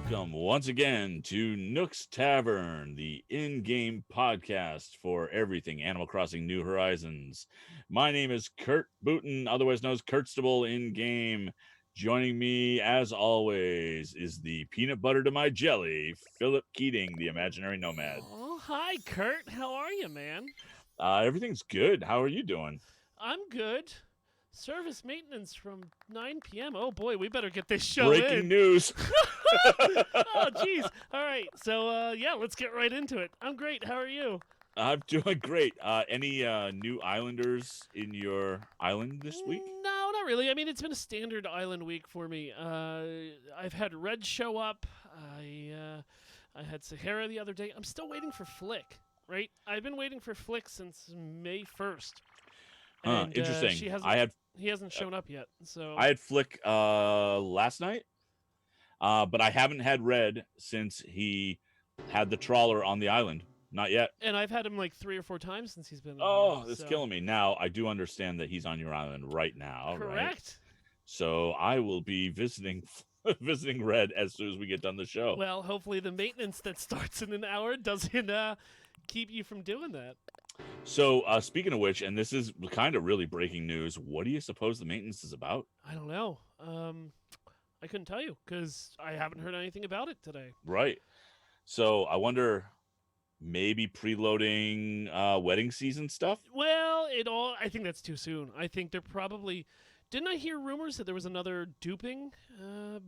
Welcome once again to Nook's Tavern, the in-game podcast for everything Animal Crossing New Horizons. My name is Kurt Booten, otherwise known as Kurtstable in-game. Joining me, as always, is the peanut butter to my jelly, Philip Keating, the imaginary nomad. Oh, hi, Kurt. How are you, man? Everything's good. How are you doing? I'm good. Service maintenance from 9 p.m. Oh boy, we better get this show Breaking in. news. Oh, jeez. All right, so yeah, let's get right into it. I'm great. How are you? I'm doing great. Any new islanders in your island this week? No, not really. I mean, it's been a standard island week for me. I've had Red show up. I had Sahara the other day. I'm still waiting for Flick. Right? I've been waiting for Flick since May 1st. And Interesting. he hasn't shown up yet. So I had Flick last night, but I haven't had Red since he had the trawler on the island. Not yet. And I've had him like 3 or 4 times since he's been. Oh, here, that's so. killing me. Now I do understand that he's on your island right now. Correct. Right? So I will be visiting Red as soon as we get done the show. Well, hopefully the maintenance that starts in an hour doesn't keep you from doing that. So speaking of which, and this is kind of really breaking news, what do you suppose the maintenance is about? I don't know. I couldn't tell you because I haven't heard anything about it today. Right. So I wonder, maybe preloading wedding season stuff? Well, I think that's too soon. I think they're probably. Didn't I hear rumors that there was another duping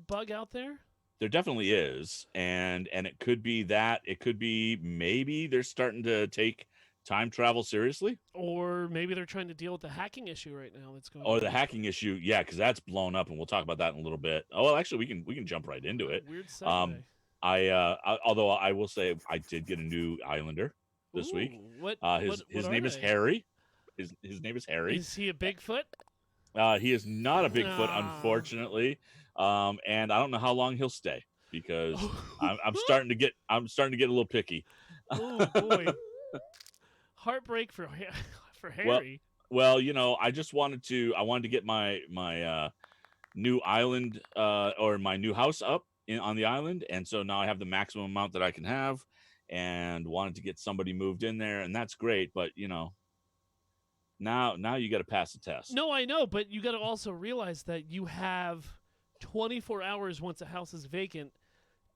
bug out there? There definitely is, and it could be that. It could be maybe they're starting to take time travel seriously, or maybe they're trying to deal with the hacking issue right now that's going. Or the hacking issue, yeah, because that's blown up, and we'll talk about that in a little bit. Oh, well, actually, we can jump right into it. Weird segue. Although I will say I did get a new Islander this week. His name is Harry. His name is Harry. Is he a Bigfoot? He is not a Bigfoot, unfortunately. And I don't know how long he'll stay because I'm starting to get a little picky. Oh boy, heartbreak for Harry. Well, I wanted to get my new island or my new house up on the island, and so now I have the maximum amount that I can have, and wanted to get somebody moved in there, and that's great. But now you got to pass the test. No, I know, but you got to also realize that you have 24 hours once a house is vacant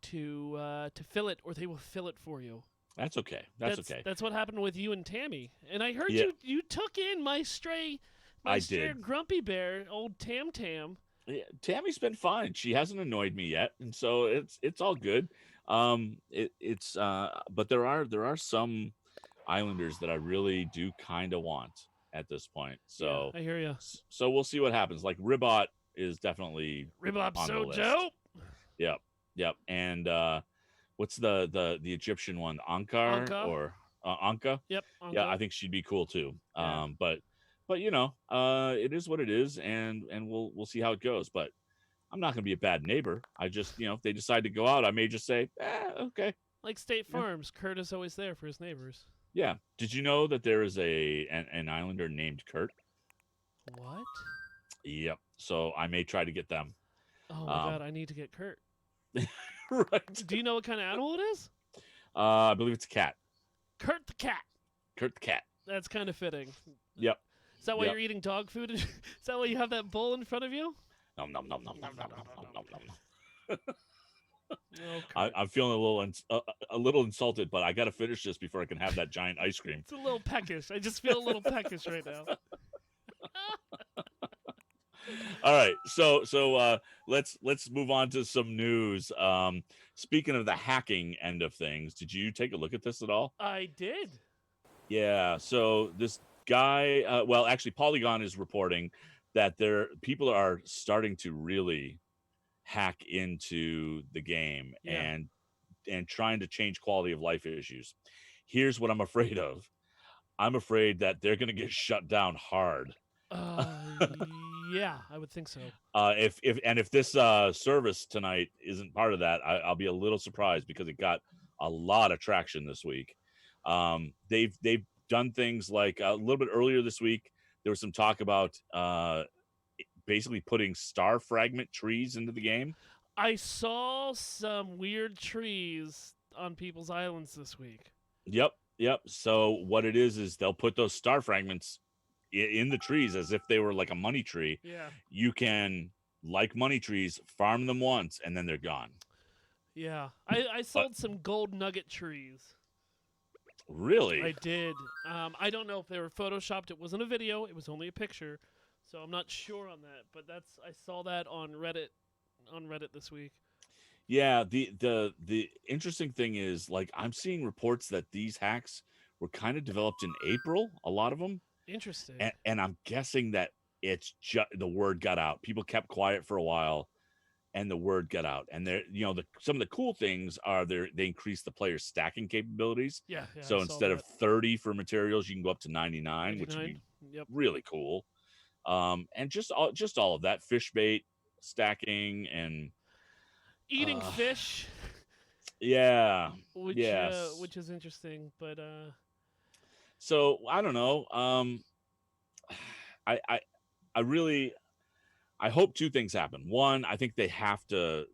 to fill it, or they will fill it for you. That's okay. That's okay. That's what happened with you and Tammy. And I heard you took in my stray grumpy bear, old Tam. Yeah, Tammy's been fine. She hasn't annoyed me yet, and so it's all good. But there are some islanders that I really do kind of want at this point. So yeah, I hear you. So we'll see what happens. Like Ribot is definitely Ribot's on so the list. dope. Yep. And what's the Egyptian one? Ankar or Anka? Yep. Anka. Yeah, I think she'd be cool too. Yeah. But it is what it is, and we'll see how it goes. But I'm not going to be a bad neighbor. I just, if they decide to go out, I may just say, okay. Like State Farms, Kurt is always there for his neighbors. Yeah. Did you know that there is an islander named Kurt? What? Yep. So I may try to get them. Oh my god, I need to get Kurt. Right. Do you know what kind of animal it is? I believe it's a cat. Kurt the cat. Kurt the cat. That's kind of fitting. Yep. Is that why you're eating dog food? Is that why you have that bowl in front of you? Nom. Okay. I'm feeling a little insulted, but I got to finish this before I can have that giant ice cream. It's a little peckish. I just feel a little peckish right now. All right, so let's move on to some news. Speaking of the hacking end of things, did you take a look at this at all? I did. Yeah. So this guy, actually, Polygon is reporting that people are starting to really hack into the game and trying to change quality of life issues. Here's what I'm afraid of. I'm afraid that they're going to get shut down hard. Yeah, I would think so. If this service tonight isn't part of that, I'll be a little surprised because it got a lot of traction this week. They've done things like a little bit earlier this week. There was some talk about basically putting star fragment trees into the game. I saw some weird trees on people's islands this week. Yep, yep. So what it is they'll put those star fragments in the trees as if they were like a money tree. Yeah. You can, like money trees, farm them once and then they're gone. Yeah. I But sold some gold nugget trees. I really, did. I don't know if they were photoshopped. It wasn't a video. It was only a picture. So I'm not sure on that. But I saw that on Reddit this week. yeah. The interesting thing is, like, I'm seeing reports that these hacks were kind of developed in April. A lot of them, Interesting. and I'm guessing that it's just the word got out. People kept quiet for a while, and the word got out. And there, some of the cool things are they increase the player's stacking capabilities. Yeah, yeah, I So saw instead of that. 30 for materials, you can go up to 99, which would 99. be Yep. really cool. And just all of that fish bait stacking and Eating uh fish, yeah, yes. which is interesting, but So I don't know. I I I really I hope two things happen. One, I think they have to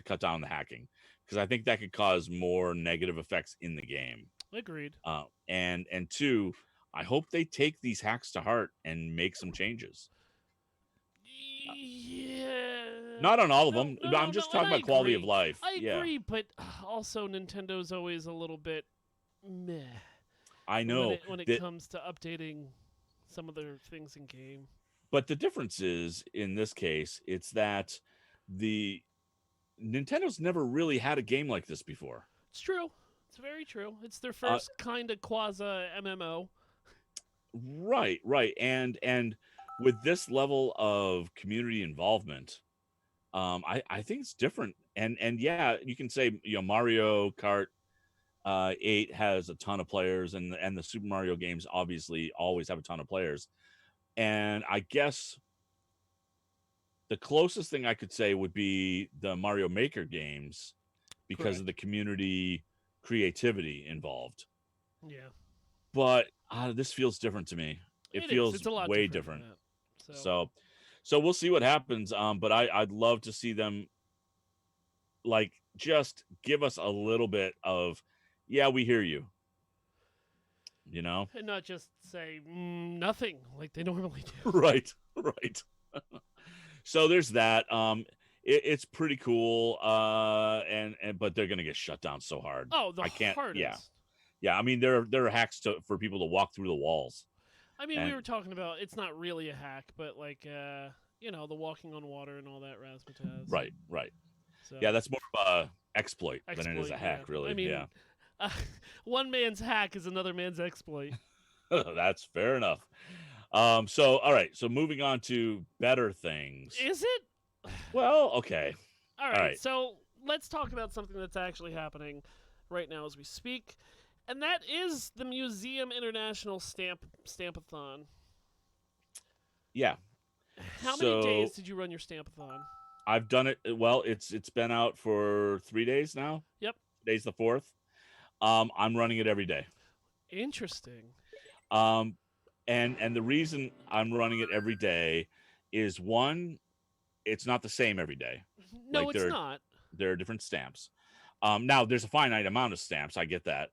cut down the hacking because I think that could cause more negative effects in the game. agreed. And two, I hope they take these hacks to heart and make some changes. Yeah. Not on all of No, them. no, But no, I'm no, just and talking I about quality of agree. life. I Yeah, agree, but also Nintendo's always a little bit meh I when know it that. comes to updating some of their things in game. But the difference is, in this case, it's that the Nintendo's never really had a game like this before. It's true. It's very true. It's their Uh, first kind of quasi MMO. right, right, and with this level of community involvement, I think it's different. And yeah, you can say Mario Kart 8 has a ton of players, and the Super Mario games obviously always have a ton of players. And I guess the closest thing I could say would be the Mario Maker games because of the Correct. community creativity involved. Yeah. But this feels different to me. It It is. feels It's a lot way different than different. that. So, So, so we'll see what happens. But I'd love to see them like just give us a little bit of, yeah, we hear you. You know, and not just say nothing like they normally do. right, right. So there's that. It's pretty cool. And but they're gonna get shut down so hard. Oh, the I can't. Yeah, hardest. yeah. I mean, there are hacks for people to walk through the walls. I mean, we And were talking about it's not really a hack, but like the walking on water and all that razzmatazz. right, right. So Yeah, that's more of a exploit than it is exploit, a yeah. hack, I really. mean, Yeah, uh, one man's hack is another man's exploit. that's fair enough. So all right. So moving on to better things. Is it? Well, okay. All All right, right. so let's talk about something that's actually happening right now as we speak, and that is the Museum International Stampathon. Yeah. How many days So did you run your Stampathon? I've done it. Well, it's been out for 3 days now. Yep. Today's the fourth. I'm running it every day. Interesting. Um, and the reason I'm running it every day is one, it's not the same every day. No, Like it's not. there are different stamps. Now there's a finite amount of stamps. I get that.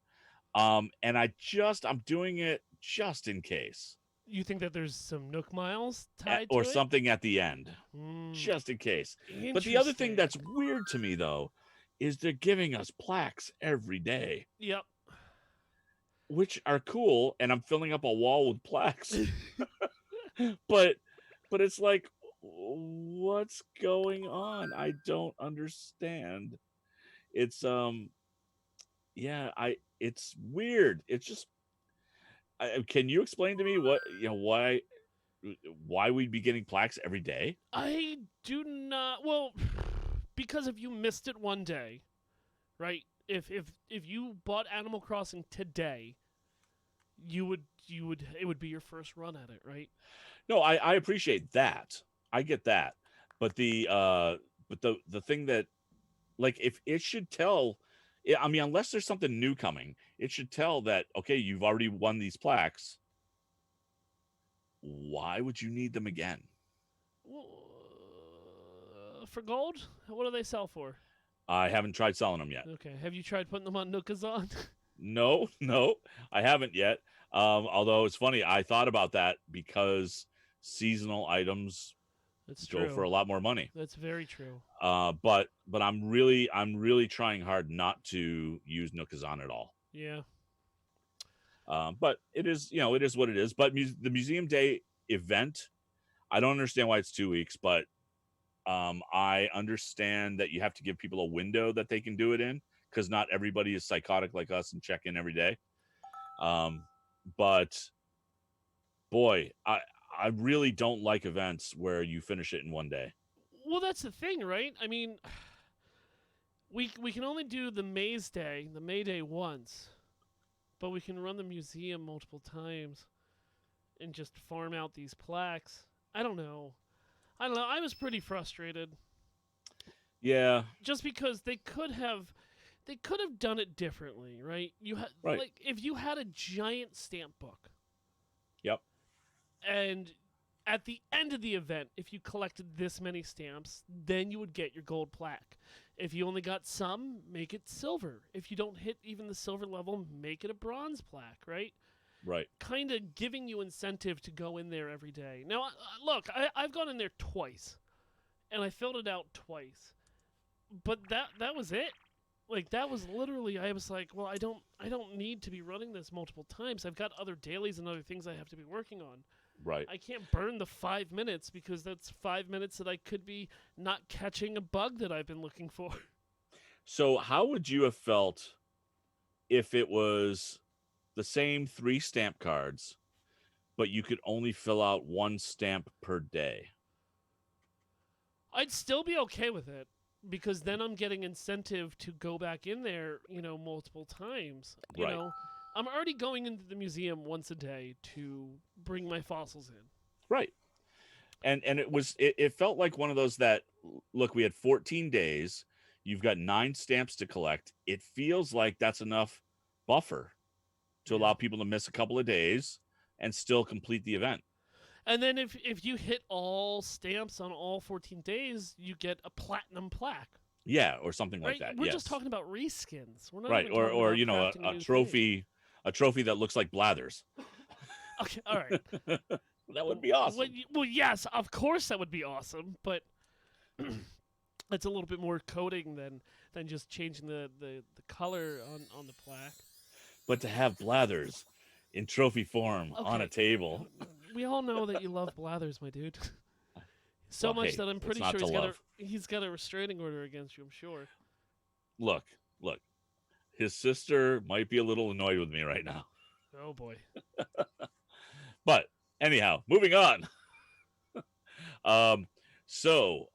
And I'm doing it just in case, You think that there's some Nook Miles tied or to it? something at the end, Hmm. just in case. But the other thing Interesting. that's weird to me though is they're giving us plaques every day, Yep. which are cool, and I'm filling up a wall with plaques. but but it's like, what's going on? I don't understand. It's yeah, I it's weird. It's just can you explain to me why we'd be getting plaques every day? I do not. Well, because if you missed it one day, right? If you bought Animal Crossing today, you would it would be your first run at it, right? No, I appreciate that. I get that. But the thing that, like, if it should tell, I mean, unless there's something new coming, it should tell that, okay, you've already won these plaques. Why would you need them again? Well, for gold? What do they sell for? I haven't tried selling them yet. Okay. Have you tried putting them on Nookazon? No, no, I haven't yet. Although it's funny, I thought about that because seasonal items That's go for true. a lot more money. That's very true. But I'm really trying hard not to use Nookazon at all. Yeah. But it is, it is what it is. But the Museum Day event, I don't understand why it's 2 weeks, but I understand that you have to give people a window that they can do it in because not everybody is psychotic like us and check in every day. But boy, I really don't like events where you finish it in one day. Well, that's the thing, right? I mean, we can only do the May Day once, but we can run the museum multiple times and just farm out these plaques. I don't know. I was pretty frustrated Yeah, just because they could have done it differently, right? You had right. like if you had a giant stamp book Yep. and at the end of the event, if you collected this many stamps, then you would get your gold plaque. If you only got some, make it silver. If you don't hit even the silver level, make it a bronze plaque, right? Right. Kind of giving you incentive to go in there every day. Now, look, I've gone in there twice, and I filled it out twice, but that was it. Like that was literally, I was like, well, I don't need to be running this multiple times. I've got other dailies and other things I have to be working on. Right. I can't burn the 5 minutes because that's 5 minutes that I could be not catching a bug that I've been looking for. So how would you have felt if it was the same 3 stamp cards, but you could only fill out 1 stamp per day? I'd still be okay with it because then I'm getting incentive to go back in there, multiple times. You Right. know, I'm already going into the museum once a day to bring my fossils in. Right. And it felt like one of those that, look, we had 14 days, you've got 9 stamps to collect. It feels like that's enough buffer to Yeah. allow people to miss a couple of days and still complete the event. And then if you hit all stamps on all 14 days, you get a platinum plaque. Yeah, or something like Right? that. We're Yes. just talking about reskins. We're not Right. even Or talking about crafting a new trophy, a trophy that looks like Blathers. things. Okay, all right. That would be awesome. Well, yes, of course that would be awesome, but it's a little bit more coding than just changing the color on the plaque. But to have Blathers in trophy form on a Okay. table. We all know that you love Blathers, my dude. So Well, much hey, that I'm what's pretty not sure to love? he's got a restraining order against you, I'm sure. Look. His sister might be a little annoyed with me right now. Oh boy. But anyhow, moving on. So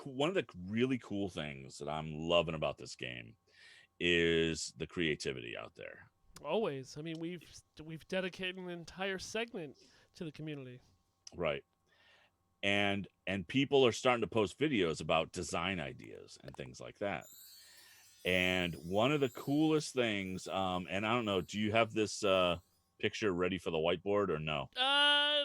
one of the really cool things that I'm loving about this game is the creativity out there. Always. I mean, we've dedicated an entire segment to the community. Right. And people are starting to post videos about design ideas and things like that. And one of the coolest things, and I don't know, do you have this picture ready for the whiteboard or no?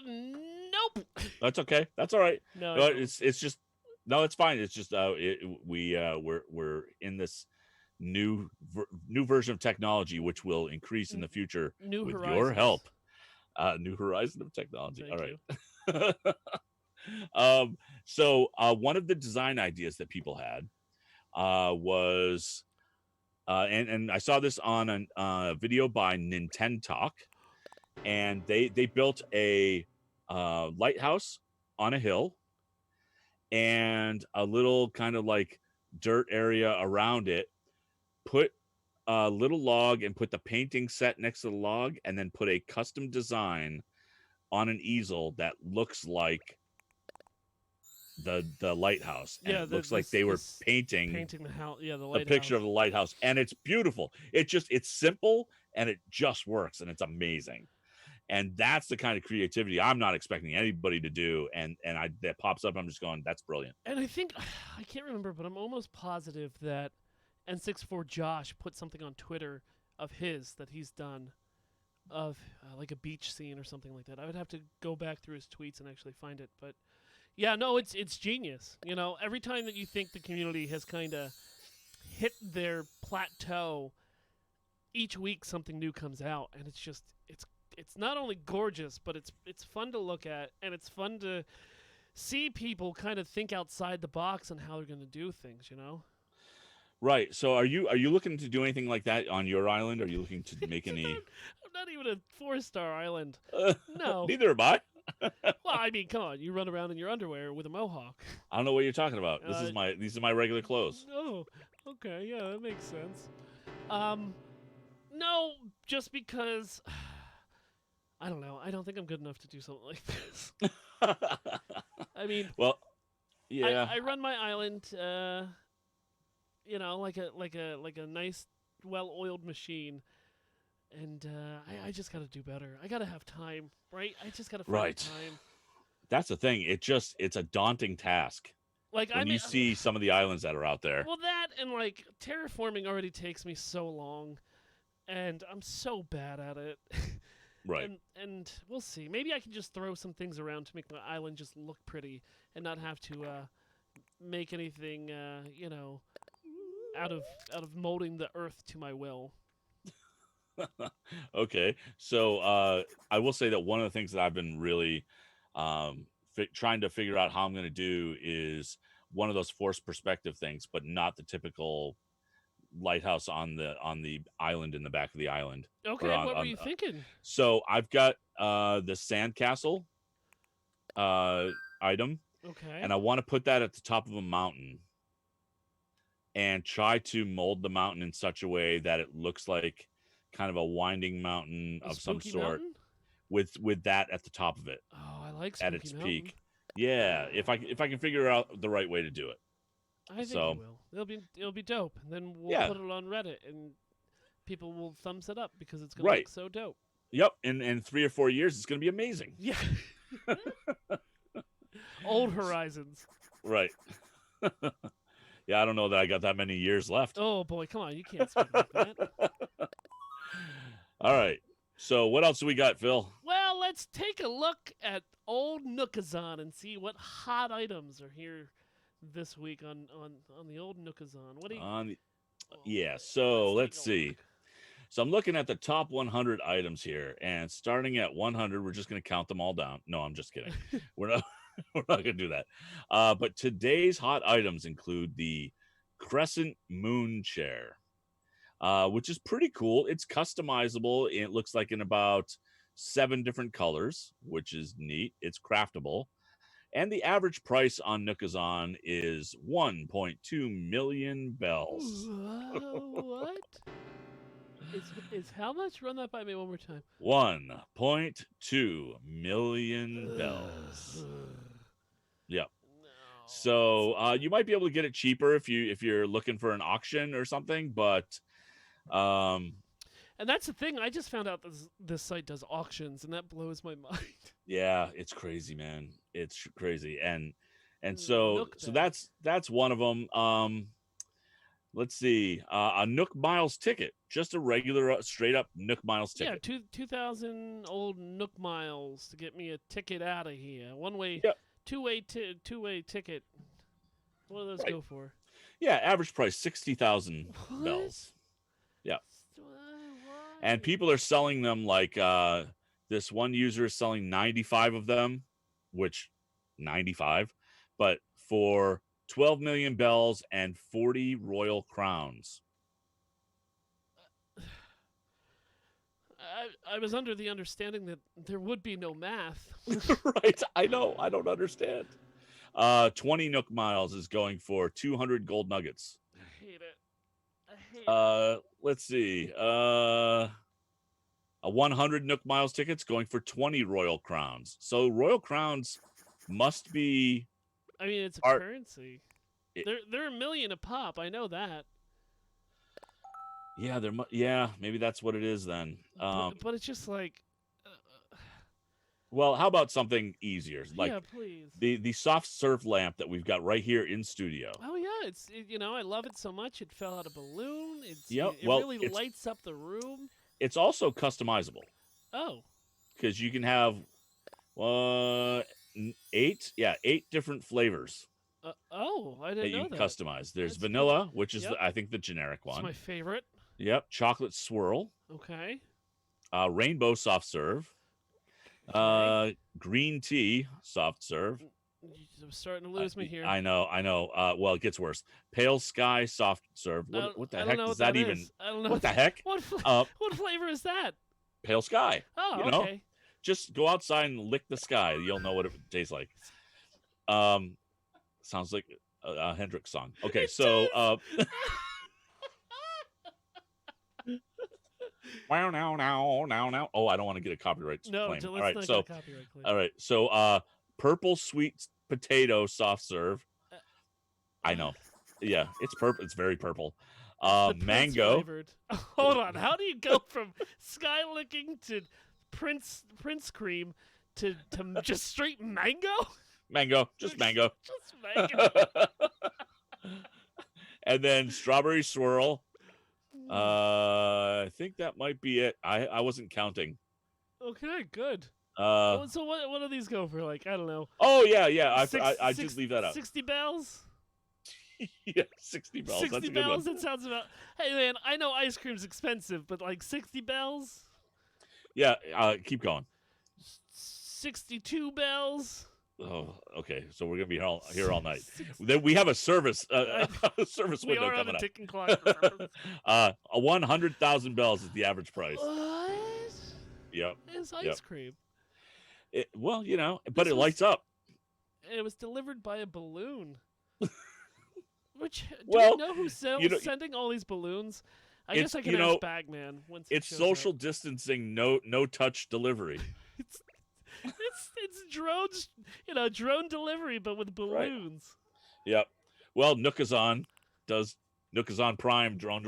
Nope. That's okay. That's all right. No, No, I don't. it's just no, it's fine. It's just we're in this new version of technology which will increase in the future New with horizons. your help. New horizon of technology. Thank All right. So one of the design ideas that people had was and I saw this on a video by Nintendo Talk, and they built a lighthouse on a hill and a little kind of like dirt area around it, put a little log and put the painting set next to the log, and then put a custom design on an easel that looks like the lighthouse, and Yeah, it looks like they were painting the house. Yeah, the the lighthouse. picture of the lighthouse, and it's beautiful. It's simple and it just works, and it's amazing. And that's the kind of creativity I'm not expecting anybody to do, and that pops up. I'm just going, that's brilliant. And I think I can't remember, but I'm almost positive that N64 Josh put something on Twitter of his that he's done of like a beach scene or something like that. I would have to go back through his tweets and actually find it, but Yeah, no, it's genius. You know, every time that you think the community has kind of hit their plateau, each week something new comes out, and it's not only gorgeous, but it's fun to look at, and it's fun to see people kind of think outside the box on how they're going to do things. You know. Right. So are you looking to do anything like that on your island? Are you looking to make It's any? I'm not even a 4-star island. No. Neither am I. Well, I mean, come on, you run around in your underwear with a mohawk. I don't know what you're talking about. Uh, These are my regular clothes. oh, okay, yeah, that makes sense. Um, no, just because I don't know. I don't think I'm good enough to do something like this. I mean, Well, yeah. I run my island, you know, like a nice, well-oiled machine, and I just got to do better. I got to have time, right? I just got to find Right. time. That's the thing. It's a daunting task Like when I you mean, see some of the islands that are out there. well, that and like terraforming already takes me so long, and I'm so bad at it. Right. And we'll see. Maybe I can just throw some things around to make my island just look pretty and not have to make anything you know out of molding the earth to my will. Okay. So I will say that one of the things that I've been really trying to figure out how I'm going to do is one of those forced perspective things, but not the typical lighthouse on the island in the back of the island. Or Okay, what were you thinking? so I've got the sandcastle item, Okay. and I want to put that at the top of a mountain and try to mold the mountain in such a way that it looks like kind of a winding mountain A of some spooky sort mountain? with that at the top of it Oh, I like at spooky its mountain. peak. Yeah, if I can figure out the right way to do it. I think you So will. It'll be dope. And then we'll yeah, put it on Reddit and people will thumbs it up because it's gonna right. look so dope. Yep. In 3 or 4 years, it's going to be amazing. Yeah. Old Horizons. Right. Yeah, I don't know that I got that many years left. Oh boy, come on, you can't speak like that. All right. So what else do we got, Phil? Well, let's take a look at old Nookazon and see what hot items are here this week on the old Nookazon. What do you? On the, Oh, yeah. So let's take a see. look. So I'm looking at the top 100 items here, and starting at 100, we're just going to count them all down. No, I'm just kidding. We're not. We're not going to do that. But today's hot items include the Crescent Moon Chair, which is pretty cool. It's customizable. It looks like in about 7 different colors, which is neat. It's craftable. And the average price on Nookazon is 1.2 million bells. What? Is how much? Run that by me one more time. 1.2 million bells. Yep. No. So you might be able to get it cheaper if you're looking for an auction or something, but And that's the thing. I just found out this site does auctions, and that blows my mind. yeah, it's crazy, man. It's crazy, and so Nook so bag. that's one of them. Let's see, a Nook Miles ticket, just a regular straight up Nook Miles Yeah, ticket. 2,000 old Nook miles to get me a ticket out of here. One way, Yep. two-way ticket. What do those Right. go for? Yeah, average price 60,000 What? bells. Yeah. Why? And people are selling them like this one user is selling 95 of them, which 95, but for 12 million bells and 40 royal crowns. I was under the understanding that there would be no math. Right. I know. I don't understand. 20 Nook Miles is going for 200 gold nuggets. I hate it. I hate it. Let's see. A 100 Nook Miles tickets going for 20 royal crowns. So royal crowns must be I mean, it's a art. currency. They're a million a pop. I know that. Yeah, yeah, maybe that's what it is then. But it's just like, Well, how about something easier, like yeah, please. the soft serve lamp that we've got right here in studio. Oh yeah, you know I love it so much. It fell out a balloon. Yep. It Well, really lights up the room. it's also customizable Oh, because you can have eight different flavors I that didn't you know can that. customize. There's That's good. vanilla, which is Yep, I think the generic it's my one. favorite. Yep, chocolate swirl, Okay. rainbow soft serve, Okay. green tea soft serve. I'm starting to lose me here. I know, I know. Well, it gets worse. Pale sky soft serve. What the I don't heck know does what that that even? is. I don't know What the heck? what what flavor is that? Pale sky. Oh, You know, okay. just go outside and lick the sky. You'll know what it tastes like. Um, sounds like a Hendrix song. Okay, It so does. wow, now. Oh, I don't want to get a copyright No, claim. All let's right, not get a so copyright claim. all right, so purple sweet potato soft serve. I know. Yeah, it's purple. It's very purple. The Prince Mango. flavored. Hold on. How do you go from sky licking to Prince cream to just straight mango? Mango, just mango. Just mango. And then strawberry swirl. I think that might be it. I wasn't counting. Okay, good. Uh So what do these go for? Like, I don't know. oh yeah. I did Six, leave that out. 60 bells? Yeah, 60 bells. 60 That's a good one. bells? That sounds about. Hey, man, I know ice cream's expensive, but like 60 bells? Yeah, keep going. 62 bells? Oh, okay. So we're gonna be here all night. Six- Then we have a service a service we window are on coming a up. ticking clock. Remember? A 100,000 bells is the average price. What Yep. is Yep. ice cream? Well, but This it was- lights up. It was delivered by a balloon. Which do Well, we know who's sending all these balloons? I guess I can ask Bagman once. It's social distancing, no touch delivery. It's drones, drone delivery, but with balloons. Right. Yep. Well, Nookazon does Nookazon Prime drone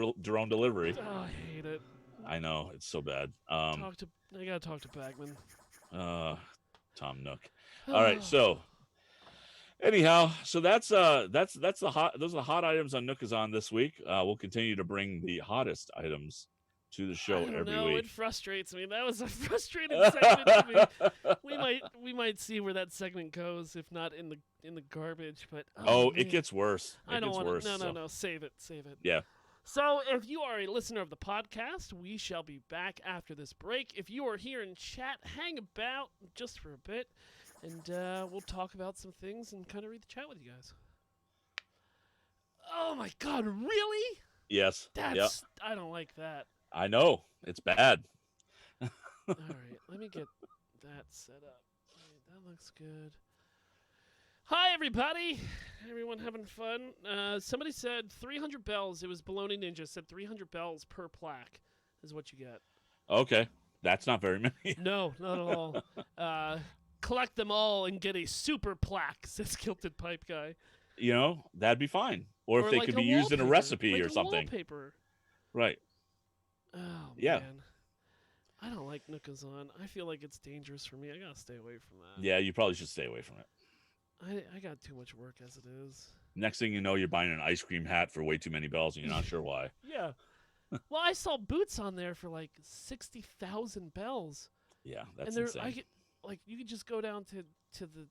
delivery. Oh, I hate it. I know, it's so bad. I gotta talk to Bagman. Tom Nook. All right, so anyhow, so that's the hot. Those are the hot items on Nookazon this week. We'll continue to bring the hottest items to the show every week. It frustrates me. That was a frustrating segment to me. We might see where that segment goes, if not in the garbage. But it gets worse. I don't want to. No. Save it. Yeah. So, if you are a listener of the podcast, we shall be back after this break. If you are here in chat, hang about just for a bit, and we'll talk about some things and kind of read the chat with you guys. Oh my God! Really? Yes. I don't like that. I know, it's bad. All right, let me get that set up. Right, that looks good. Hi, everybody. Everyone having fun? Somebody said 300 bells. It was Baloney Ninja said 300 bells per plaque is what you get. Okay, that's not very many. No, not at all. Collect them all and get a super plaque, says Kilted Pipe Guy. That'd be fine. Or if they like could be used in a recipe like or something. Wallpaper. Right. Oh, yeah. Man. I don't like Nookazon. I feel like it's dangerous for me. I gotta stay away from that. Yeah, you probably should stay away from it. I got too much work as it is. Next thing you know, you're buying an ice cream hat for way too many bells, and you're not sure why. Yeah. Well, I saw boots on there for like 60,000 bells. Yeah, that's and insane. you could just go down to the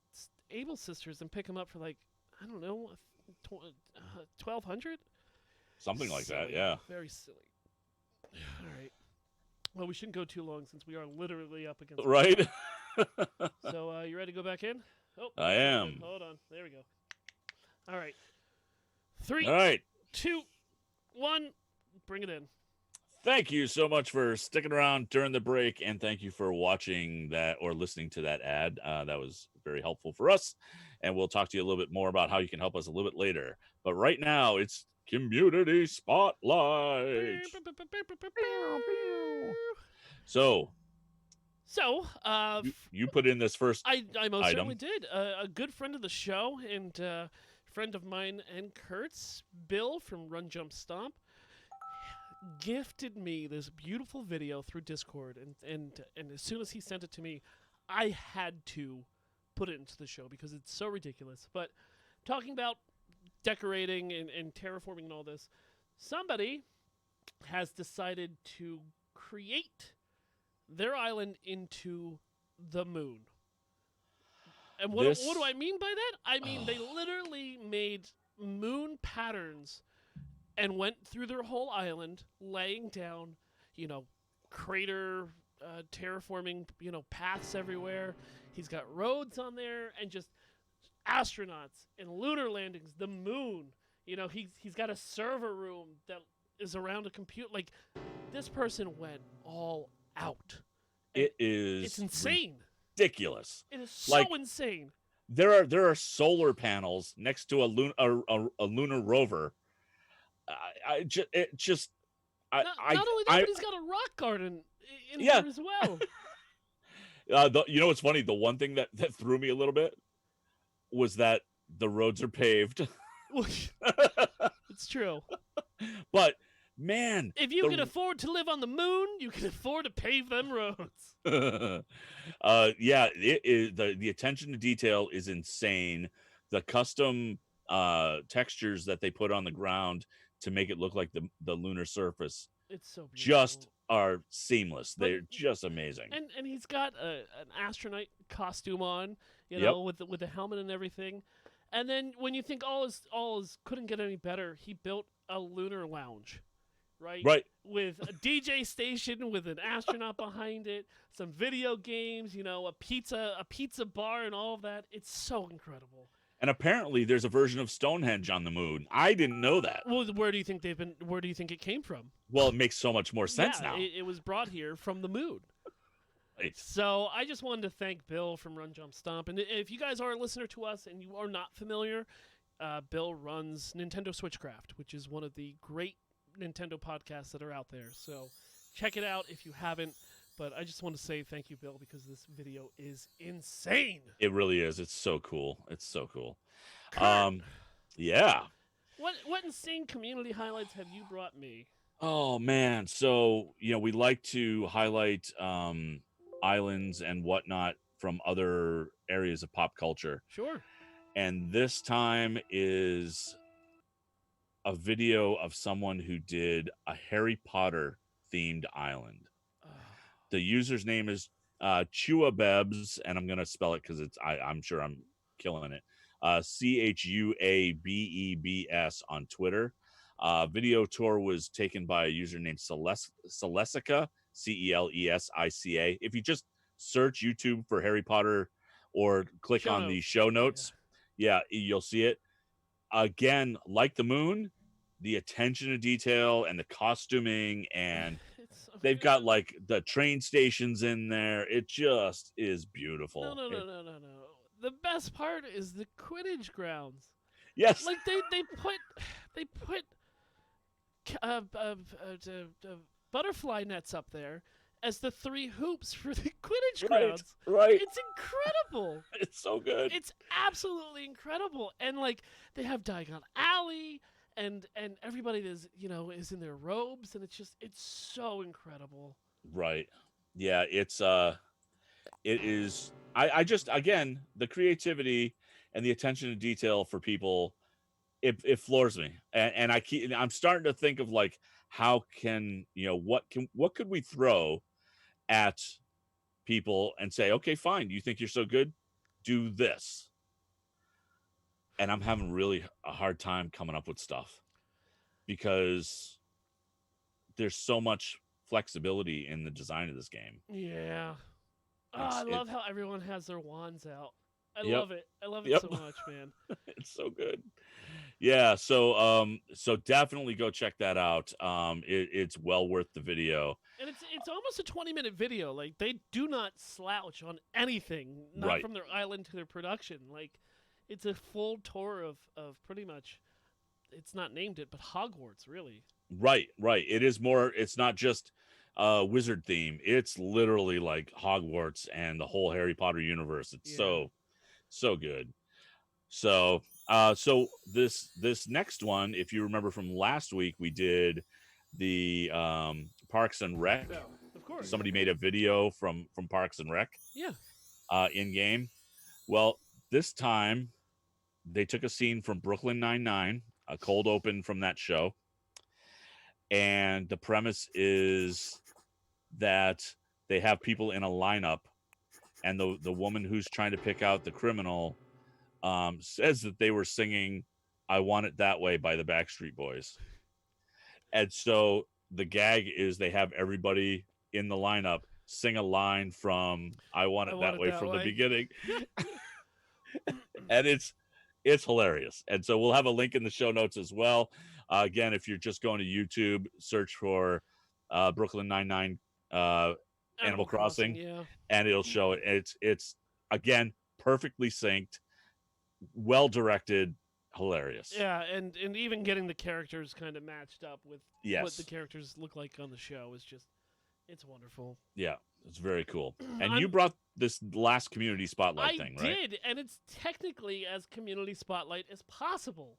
Able Sisters and pick them up for like, I don't know, 1,200. Something like that. Yeah. Very silly. All right. Well, we shouldn't go too long since we are literally up against. Right. So, you ready to go back in? Oh, I am. Hold on. There we go. All right. 3, All right. 2, 1. Bring it in. Thank you so much for sticking around during the break, and thank you for watching that or listening to that ad. That was very helpful for us, and we'll talk to you a little bit more about how you can help us a little bit later. But right now, it's Community Spotlight. So, you put in this first I most item. certainly did. A good friend of the show and friend of mine and Kurt's, Bill from Run Jump Stomp, gifted me this beautiful video through Discord, and as soon as he sent it to me, I had to put it into the show because it's so ridiculous. But talking about decorating and terraforming and all this, somebody has decided to create their island into the moon. And what do This I mean by that? I mean they oh, literally made moon patterns and went through their whole island, laying down, you know, crater terraforming, paths everywhere. He's got roads on there, and just astronauts and lunar landings, the moon. He's got a server room that is around a computer. Like, this person went all out, and it it's is insane. ridiculous. It is so Like insane. there are solar panels next to a lunar rover. It just Not only that, I but he's got a rock garden in yeah. here as well. You know what's funny? The one thing that threw me a little bit was that the roads are paved. It's true. But man, If you can the afford to live on the moon, you can afford to pave them roads. yeah, it is the attention to detail is insane. The custom textures that they put on the ground to make it look like the lunar surface It's so just beautiful. are seamless. But They're just amazing. and he's got an astronaut costume on, Yep. with the helmet and everything. And then when you think all is couldn't get any better, he built a lunar lounge, right? Right. With a DJ station with an astronaut behind it, some video games, a pizza bar, and all of that. It's so incredible. And apparently there's a version of Stonehenge on the moon. I didn't know that. Well, where do you think Where do you think it came from? Well, it makes so much more sense Yeah, now. it was brought here from the moon. Right. So I just wanted to thank Bill from Run Jump Stomp. And if you guys are a listener to us and you are not familiar, Bill runs Nintendo Switchcraft, which is one of the great Nintendo podcasts that are out there. So check it out if you haven't. But I just want to say thank you, Bill, because this video is insane. It really is. It's so cool. It's so cool. Kurt, Yeah. what insane community highlights have you brought me? Oh man. So, we like to highlight islands and whatnot from other areas of pop culture. Sure. And this time is a video of someone who did a Harry Potter themed island. The user's name is Chuabebs, and I'm gonna spell it because I'm sure I'm killing it. Chuabebs on Twitter. Video tour was taken by a user named Celesica, Celesica. If you just search YouTube for Harry Potter or click Show on the notes. show notes, yeah, you'll see it. Again, like the moon, the attention to detail and the costuming, and It's so they've got good. like the train stations in there. It just is beautiful. No, no, no, no, no, no. The best part is the Quidditch grounds. Yes. Like they put butterfly nets up there as the 3 hoops for the Quidditch Right. grounds. Right. It's incredible. It's so good. It's absolutely incredible. And like they have Diagon Alley and everybody is in their robes, and it's so incredible. Right. Yeah, it is. I just, again, the creativity and the attention to detail for people, it floors me. And I'm starting to think of like, how can, what could we throw at people and say, okay, fine, you think you're so good, do this. And I'm having really a hard time coming up with stuff because there's so much flexibility in the design of this game. Yeah. Oh, I love how everyone has their wands out. I Yep. love it. I love it Yep. so much, man. It's so good. Yeah, so definitely go check that out. It's well worth the video. And it's almost a 20-minute video. Like they do not slouch on anything, not Right. from their island to their production. Like it's a full tour of pretty much, it's not named it, but Hogwarts, really. Right. It is more, it's not just wizard theme. It's literally like Hogwarts and the whole Harry Potter universe. It's Yeah. so good. So this next one, if you remember from last week, we did the Parks and Rec. Of course. Somebody made a video from Parks and Rec Yeah. in game. Well, this time they took a scene from Brooklyn Nine-Nine, a cold open from that show. And the premise is that they have people in a lineup and the woman who's trying to pick out the criminal says that they were singing "I Want It That Way" by the Backstreet Boys, and so the gag is they have everybody in the lineup sing a line from "I Want I It want That it Way" that from the way. beginning, and it's hilarious. And so we'll have a link in the show notes as well. Again, if you're just going to YouTube, search for Brooklyn Nine-Nine Animal Animal Crossing, Crossing, yeah. and it'll show it. It's again perfectly synced, well directed, hilarious. Yeah, and even getting the characters kind of matched up with what the Yes, characters look like on the show is just it's wonderful. yeah, it's very cool. And you I'm brought this last community spotlight I thing, right? did, and it's technically as community spotlight as possible.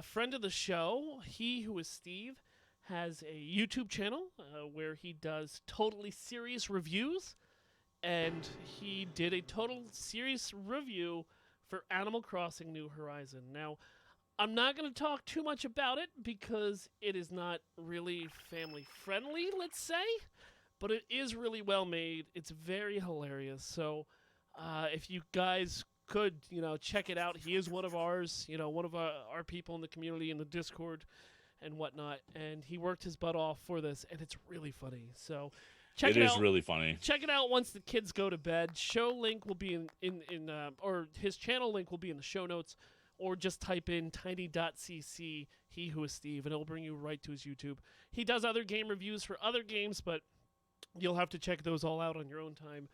Friend of the show, he who is Steve, has a YouTube channel where he does totally serious reviews, and he did a total serious review for Animal Crossing New Horizon. Now, I'm not going to talk too much about it because it is not really family friendly, let's say, but it is really well made. It's very hilarious. So, if you guys could, check it out. He is one of ours, one of our people in the community in the Discord and whatnot. And he worked his butt off for this, and it's really funny. So, check It it is out. really funny. Check it out once the kids go to bed. Show link will be or his channel link will be in the show notes, or just type in tiny.cc he who is Steve, and it'll bring you right to his YouTube. He does other game reviews for other games, but you'll have to check those all out on your own time.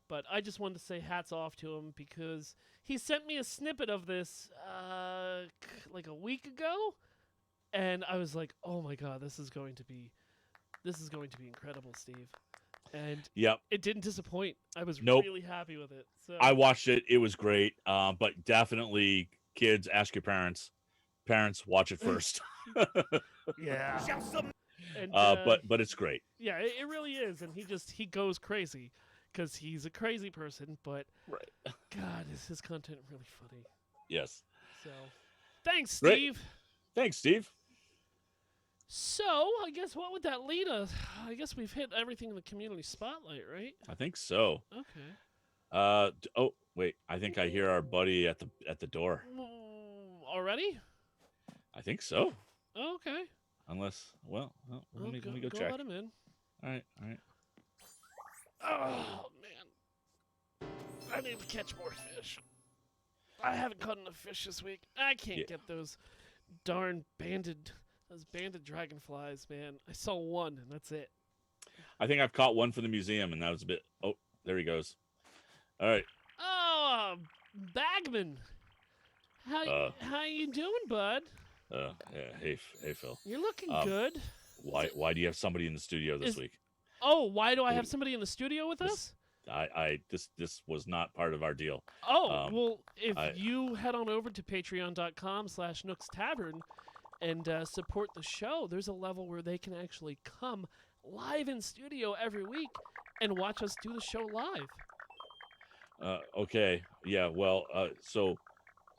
But I just wanted to say hats off to him because he sent me a snippet of this like a week ago, and I was like, "Oh my god, this is going to be incredible, Steve." And Yep. it didn't disappoint. I was Nope. really happy with it. So I watched it. It was great. But definitely, kids, ask your parents. Parents, watch it first. yeah, and But it's great. yeah, it really is, and he goes crazy because he's a crazy person. But Right. God, is his content really funny? Yes. So thanks, Great. Steve. Thanks, Steve. So I guess what would that lead us? I guess we've hit everything in the community spotlight, right? I think so. Okay. Oh wait, I think I hear our buddy at the door. Already? I think so. Okay. Unless, well, let me go go check. let him in. All right. Oh man, I need to catch more fish. I haven't caught enough fish this week. I can't get those darn banded dragonflies, man. I saw one, and that's it. I think I've caught one for the museum, and that was a bit. Oh, there he goes. All right. Oh, Bagman. How you doing, bud? Yeah. Hey, Phil. You're looking good. Why do you have somebody in the studio this week? Oh, why do I have somebody in the studio with us? This was not part of our deal. Oh, well, if you head on over to patreon.com/Nooks Tavern and support the show, there's a level where they can actually come live in studio every week and watch us do the show live. Okay. Yeah. Well.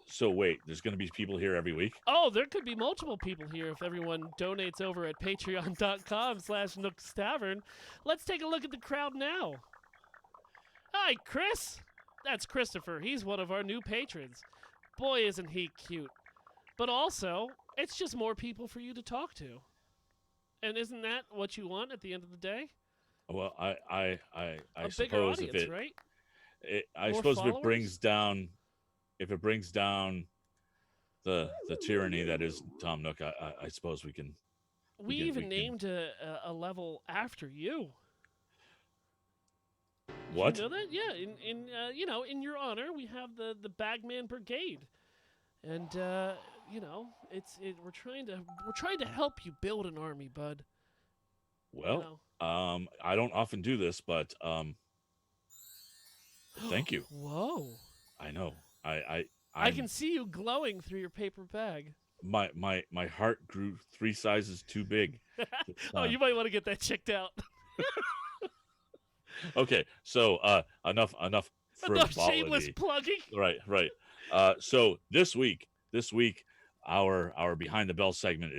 So wait. There's going to be people here every week. Oh, there could be multiple people here if everyone donates over at patreon.com/Nooks Tavern. Let's take a look at the crowd now. Hi, Chris. That's Christopher. He's one of our new patrons. Boy, isn't he cute. But also, it's just more people for you to talk to. And isn't that what you want at the end of the day? Well, I a suppose bigger audience, if it, right? I More suppose followers? if it brings down the tyranny that is Tom Nook, I suppose we can. We even named a level after you. What? Did you know that? Yeah, in your honor, we have the Bagman Brigade, and we're trying to help you build an army, bud. Well, I don't often do this, but thank you. Whoa! I know. I can see you glowing through your paper bag. My heart grew 3 sizes too big. Oh, you might want to get that checked out. Okay, so enough frivolity. Shameless plugging. Right. So this week our behind the bell segment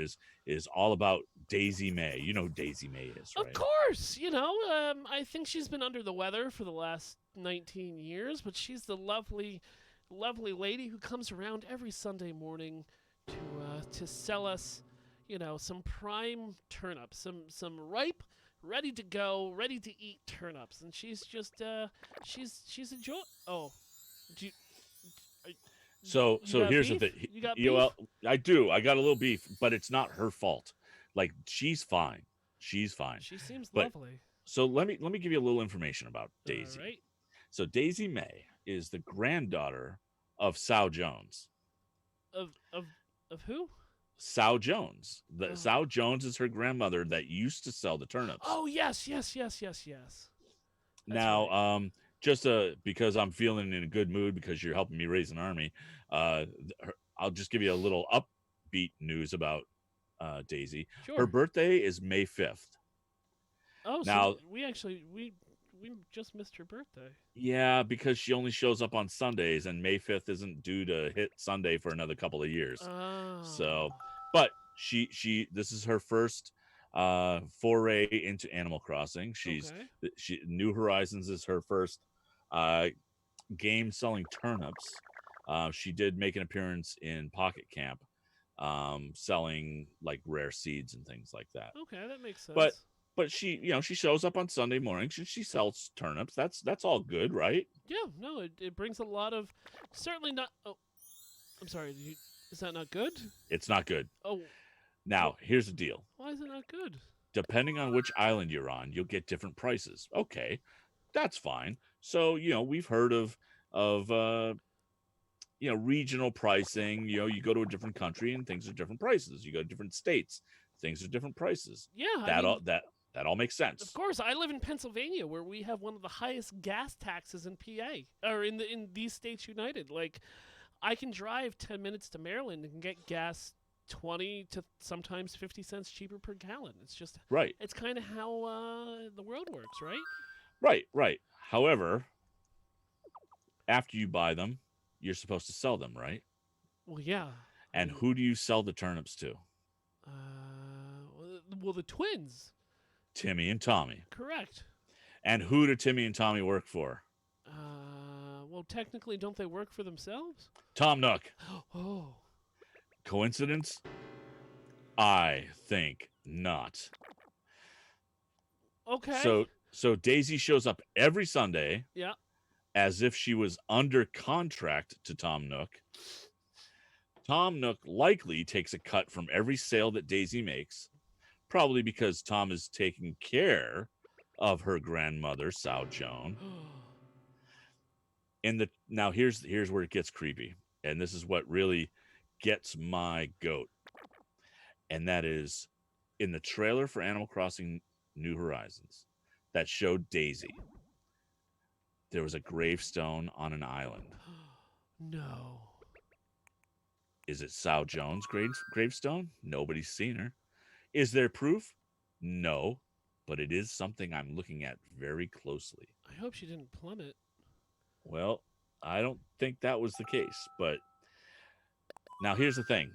is all about Daisy May. You know who Daisy May is, Of right? course, I think she's been under the weather for the last 19 years, but she's the lovely, lovely lady who comes around every Sunday morning to sell us, some prime turnips, some ripe, ready to go, ready to eat turnips, and she's just she's a joy. Oh, do you, are- you So got here's the beef? thing. You got You beef? well, I do. I got a little beef, but it's not her fault. Like she's fine. She's fine. She seems But lovely. so let me give you a little information about All Daisy. right. So Daisy May is the granddaughter of Sal Jones. Of of of who? Sal Jones. Oh. Sal Jones is her grandmother that used to sell the turnips. Oh yes, yes, yes, yes, yes. That's Now, right. just because I'm feeling in a good mood because you're helping me raise an army, I'll just give you a little upbeat news about Daisy. Her Sure. birthday is May 5th. Oh, so Now, we just missed her birthday. yeah, because she only shows up on Sundays, and May 5th isn't due to hit Sunday for another couple of years. Oh. So, but she this is her first foray into Animal Crossing. Okay. She New Horizons is her first uh game selling turnips. She did make an appearance in Pocket Camp, selling like rare seeds and things like that. Okay, that makes But sense. she she shows up on Sunday mornings and she sells turnips. That's all good, right? Yeah, no, it brings a lot of certainly not. Oh, I'm sorry. Is that not good? It's not good. Oh, Now, here's the deal. why is it not good? Depending on which island you're on, you'll get different prices. Okay, that's fine. So, we've heard of regional pricing. You go to a different country and things are different prices. You go to different states, things are different prices. Yeah, I That mean, all that all makes of sense. course, I live in Pennsylvania, where we have one of the highest gas taxes in PA, or in these states united. Like, I can drive 10 minutes to Maryland and get gas 20 to sometimes 50 cents cheaper per gallon. It's just, Right. it's kind of how the world works, right? Right, right. However, after you buy them, you're supposed to sell them, right? Well, yeah. I And mean, who do you sell the turnips to? well, the twins, Timmy and Tommy. correct. And who do Timmy and Tommy work for? Well, technically, don't they work for themselves? Tom Nook. Oh, Coincidence? I think not. okay. So Daisy shows up every Sunday Yeah. as if she was under contract to Tom Nook. Tom Nook likely takes a cut from every sale that Daisy makes, probably because Tom is taking care of her grandmother, Sal Joan. Now here's where it gets creepy, and this is what really gets my goat, and that is in the trailer for Animal Crossing New Horizons that showed Daisy. There was a gravestone on an island. No. Is it Sal Jones' gravestone? Nobody's seen her. Is there proof? No, but it is something I'm looking at very closely. I hope she didn't plummet. Well, I don't think that was the case, but now here's the thing.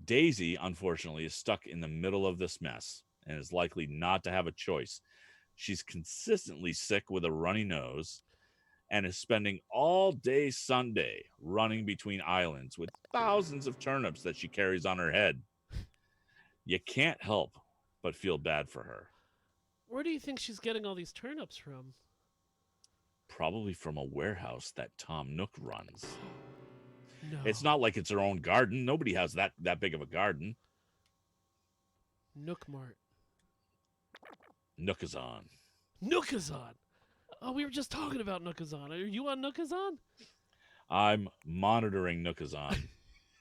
Daisy, unfortunately, is stuck in the middle of this mess and is likely not to have a choice. She's consistently sick with a runny nose and is spending all day Sunday running between islands with thousands of turnips that she carries on her head. You can't help but feel bad for her. Where do you think she's getting all these turnips from? Probably from a warehouse that Tom Nook runs. No. It's not like it's her own garden. Nobody has that big of a garden. Nookmart. Nookazon. Nookazon. Oh, we were just talking about Nookazon. Are you on Nookazon? I'm monitoring Nookazon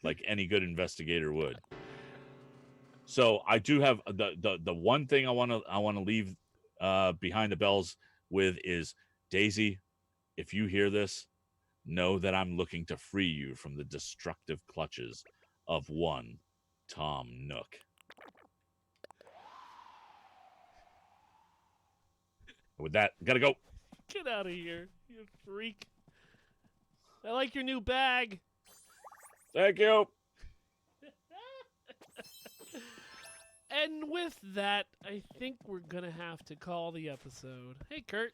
like any good investigator would. So I do have the one thing I want to leave behind the bells with is Daisy. If you hear this, know that I'm looking to free you from the destructive clutches of one Tom Nook. With that, gotta go. Get out of here, you freak. I like your new bag. Thank you. And with that, I think we're going to have to call the episode. Hey, Kurt.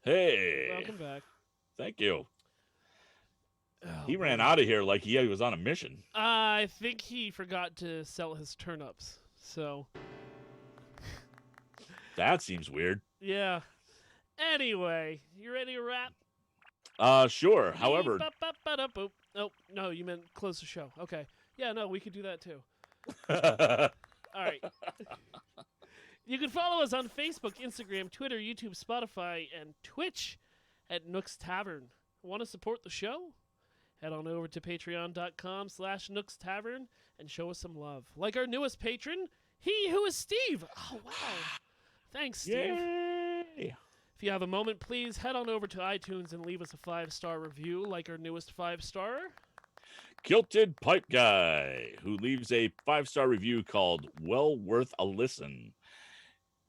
Hey. Welcome back. Thank you. Oh, He ran boy. out of here like he was on a mission. I think he forgot to sell his turnips. So, That seems weird. yeah. Anyway, you ready to wrap? Sure. However, Oh, no, you meant close the show. Okay. Yeah, no, we could do that too. uh, All right. You can follow us on Facebook, Instagram, Twitter, YouTube, Spotify, and Twitch at Nook's Tavern. Want to support the show? Head on over to patreon.com/Nook's Tavern and show us some love. Like our newest patron, he who is Steve. Oh, wow. Thanks, Steve. Yay! If you have a moment, please head on over to iTunes and leave us a 5-star review like our newest 5-star. Kilted Pipe Guy, who leaves a 5-star review called Well Worth a Listen.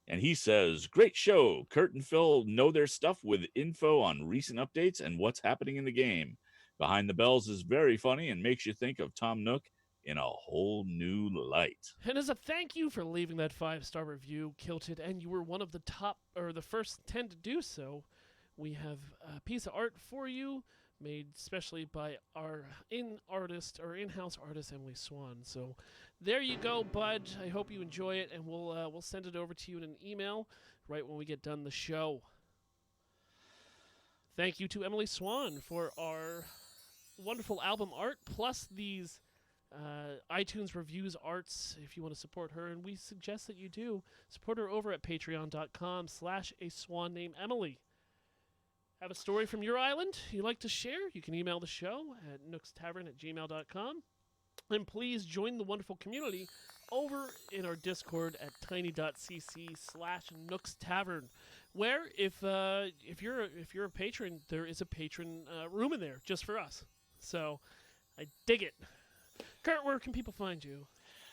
And he says, great show. Kurt and Phil know their stuff with info on recent updates and what's happening in the game. Behind the Bells is very funny and makes you think of Tom Nook in a whole new light. And as a thank you for leaving that 5-star review, Kilted, and you were one of the first 10 to do so, we have a piece of art for you made specially by our in-house artist, Emily Swan. So there you go, bud. I hope you enjoy it, and we'll send it over to you in an email right when we get done the show. Thank you to Emily Swan for our wonderful album art, plus these iTunes reviews arts if you want to support her, and we suggest that you do. Support her over at patreon.com/a-swan-named-Emily. Have a story from your island you'd like to share? You can email the show at nookstavern@gmail.com. And please join the wonderful community over in our Discord at tiny.cc/nookstavern, where if you're a patron, there is a patron room in there just for us. So I dig it. Kurt, where can people find you?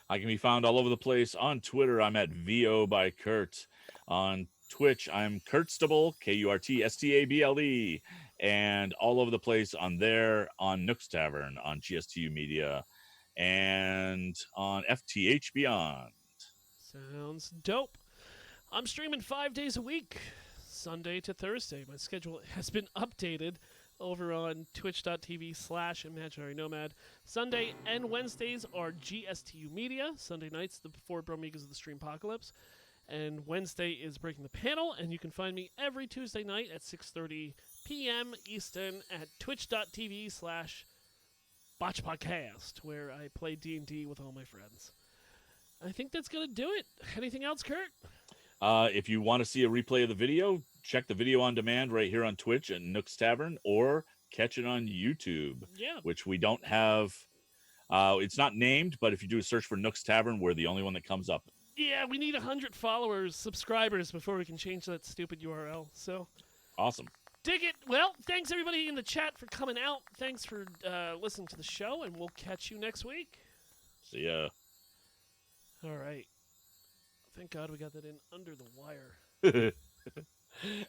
I can be found all over the place. On Twitter, I'm at VO by Kurt. On Twitch, I'm Kurtstable, Kurtstable, and all over the place on there, on Nook's Tavern, on GSTU Media, and on FTH Beyond. Sounds dope. I'm streaming 5 days a week, Sunday to Thursday. My schedule has been updated over on twitch.tv/imaginary nomad. Sunday and Wednesdays are GSTU Media. Sunday nights, the Before Bromigas of the Streampocalypse. And Wednesday is Breaking the Panel. And you can find me every Tuesday night at 6:30 p.m. Eastern at twitch.tv/botchpodcast, where I play D&D with all my friends. I think that's going to do it. Anything else, Kurt? If you want to see a replay of the video, check the video on demand right here on Twitch at Nook's Tavern, or catch it on YouTube, which we don't have. It's not named, but if you do a search for Nook's Tavern, we're the only one that comes up. Yeah, we need 100 subscribers, before we can change that stupid URL. So awesome. Dig it. Well, thanks everybody in the chat for coming out. Thanks for listening to the show, and we'll catch you next week. See ya. All right. Thank God we got that in under the wire.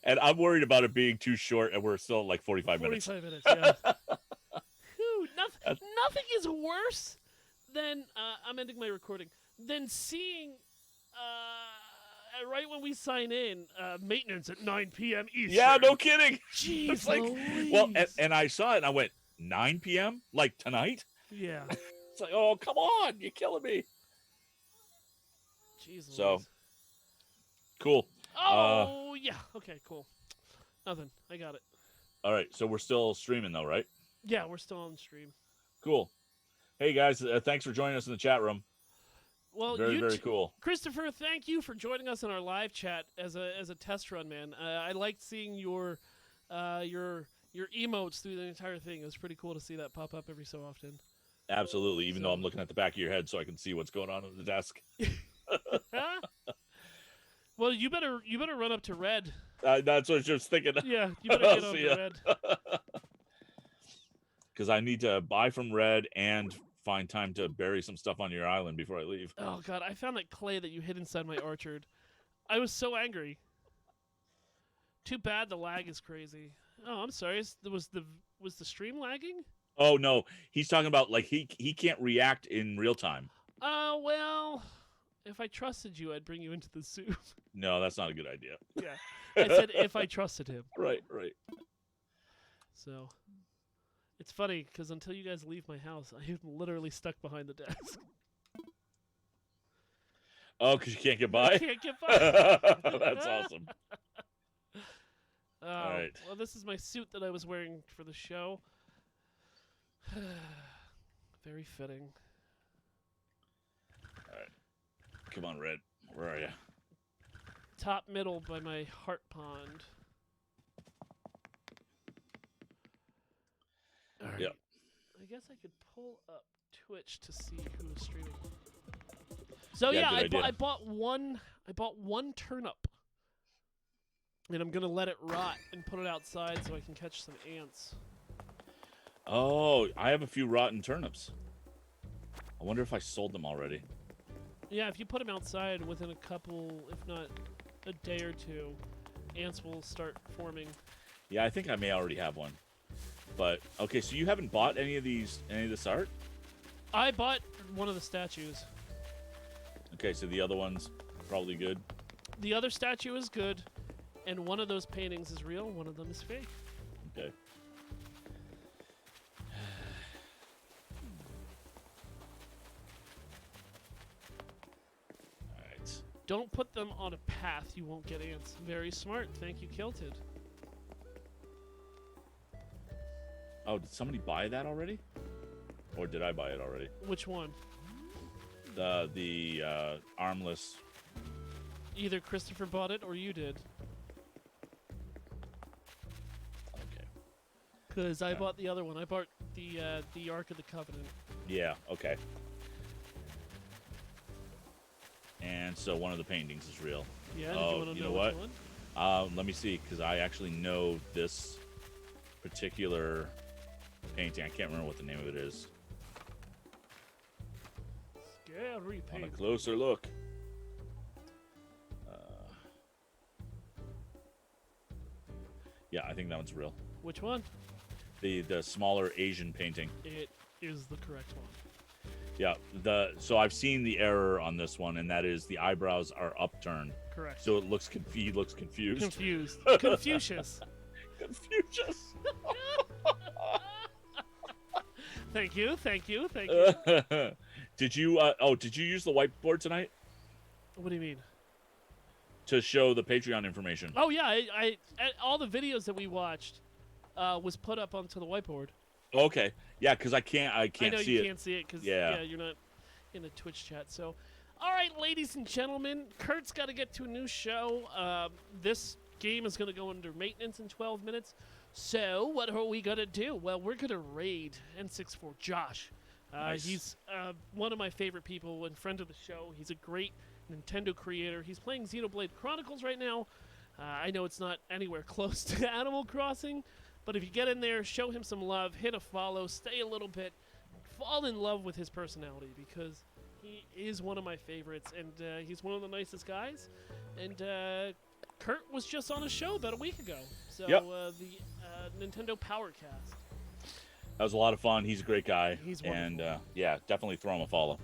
And I'm worried about it being too short, and we're still at like 45 minutes. 45 minutes, yeah. Whew, nothing is worse than, I'm ending my recording, than seeing, right when we sign in, maintenance at 9 p.m. Eastern. Yeah, no kidding. Jeez, it's like, Louise. well, and I saw it, and I went, 9 p.m.? Like tonight? Yeah. It's like, oh, come on. You're killing me. Jeez, so, Louise. Cool. Oh, yeah. Okay, cool. Nothing. I got it. All right. So we're still streaming, though, right? Yeah, we're still on stream. Cool. Hey, guys. Thanks for joining us in the chat room. Well, very cool. Christopher, thank you for joining us in our live chat as a test run, man. I liked seeing your emotes through the entire thing. It was pretty cool to see that pop up every so often. Absolutely. Even though I'm looking at the back of your head so I can see what's going on the desk. Well, you better run up to Red. That's what I was just thinking. Yeah, you better get on to Red. Because I need to buy from Red and find time to bury some stuff on your island before I leave. Oh God, I found that clay that you hid inside my orchard. I was so angry. Too bad the lag is crazy. Oh, I'm sorry. Was the stream lagging? Oh no, he's talking about like he can't react in real time. Well, if I trusted you, I'd bring you into the soup. No, that's not a good idea. Yeah. I said if I trusted him. Right, right. So it's funny because until you guys leave my house, I am literally stuck behind the desk. Oh, because you can't get I by? can't get by. That's awesome. Oh, All right. well, this is my suit that I was wearing for the show. Very fitting. All right. Come on, Red. Where are you? Top middle by my heart pond. All right. Yep. I guess I could pull up Twitch to see who's streaming. So Yeah, yeah, good idea. I bought one turnip, and I'm gonna let it rot and put it outside so I can catch some ants. Oh, I have a few rotten turnips. I wonder if I sold them already. Yeah, if you put them outside within a couple, if not a day or two, ants will start forming. Yeah, I think I may already have one. But okay, so you haven't bought any of this art? I bought one of the statues. Okay, so the other one's probably good. The other statue is good, and one of those paintings is real, one of them is fake. Okay. All right. Don't put them on a path, you won't get ants. Very smart. Thank you, Kilted. Oh, did somebody buy that already? Or did I buy it already? Which one? The armless. Either Christopher bought it or you did. Okay. Because I bought the other one. I bought the Ark of the Covenant. Yeah, okay. And so one of the paintings is real. Yeah, did Oh, you want to you know know which what? one? Let me see, because I actually know this particular painting. I can't remember what the name of it is. Scary On a painting. closer look. Yeah, I think that one's real. Which one? The smaller Asian painting. It is the correct one. Yeah, so I've seen the error on this one, and that is the eyebrows are upturned. Correct. So it looks he looks confused. Confused. Confucius. Confucius. Thank you. Did you did you use the whiteboard tonight What do you mean? to show the Patreon information? Oh yeah, I all the videos that we watched was put up onto the whiteboard. Okay. Yeah, because I can't I know see you it. can't see it because Yeah. you're not in the Twitch chat. So, all right, ladies and gentlemen, Kurt's got to get to a new show. This game is going to go under maintenance in 12 minutes. So, what are we going to do? Well, we're going to raid N64 Josh. Nice. He's one of my favorite people and friend of the show. He's a great Nintendo creator. He's playing Xenoblade Chronicles right now. I know it's not anywhere close to Animal Crossing, but if you get in there, show him some love, hit a follow, stay a little bit, fall in love with his personality because he is one of my favorites and he's one of the nicest guys. And Kurt was just on a show about a week ago. So Yep. The Nintendo Powercast. That was a lot of fun. He's a great guy. He's and wonderful. yeah, definitely throw him a follow.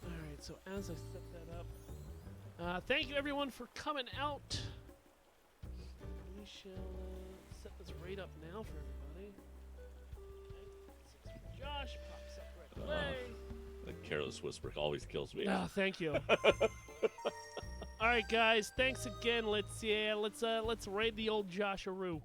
All right, so as I set that up, thank you everyone for coming out. We shall set this right up now for everybody. Okay, 6 for Josh pops up right away. The careless whisper always kills me. Oh, thank you. All right, guys, thanks again. Let's raid the old Josharoo.